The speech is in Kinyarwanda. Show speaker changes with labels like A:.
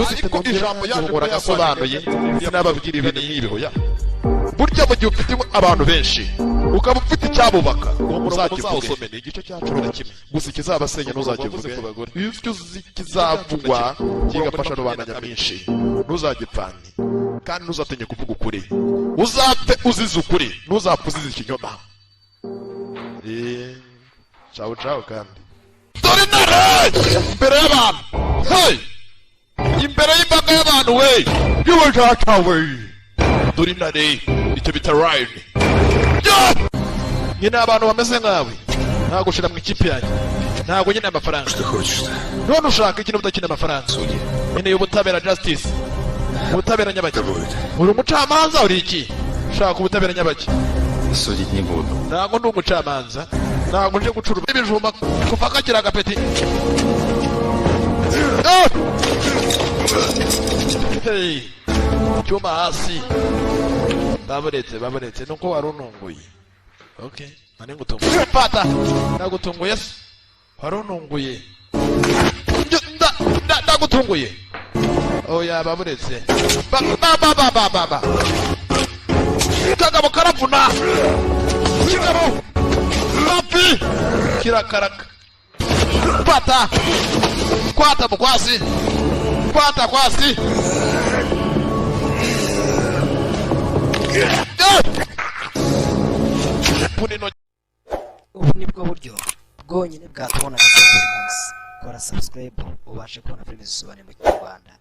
A: ariko ijambo yaje ngo agasobanuye sinababwira ibintu nk'ibi hoya burya mu gihe ufite abantu benshi ukaba ufite icyabubaka uzakivuge ni igice cya 11 gusa ikizabasenya ntuzakivuge iyo uzi kizavugwa kigafasha rubanda nyamwinshi ntuzagipfane kandi ntuzatenye kuvuga ukuri uzapfe uzize ukuri ntuzapfe uzize ikinyoma ciao ciao kandi dore nare imbere y'abantu hey imbere y'imbaga y'abantu we yiwe jata we dore nare icyo bita ride nyine abantu bameze nkawe ntago ushira mu ikipe yanjye ntago nyine amafaranga none ushaka ikintu udakina amafaranga nyine y'ubutabera justice ubutabera nyabaki uri umucamanza uri iki ushaka ubutabera nyabaki
B: судить не буду.
A: Ntago ndi umucamanza ntago nje gucuruza ibijuma kuva kakira agapeti hey cyuma hasi baburetse nuko warununguye okay nani ngutunguye fata nagutunguye warununguye ndagutunguye oya baburetse baba kagabo karapuna kigabo mapi kirakaraka pata kwata mukwasi kwata kwasi
C: ubu nibwo buryo bwonyine bwatubona buri munsi. Kora subscribe ubashe kubona filime zisobanuye mu Kinyarwanda.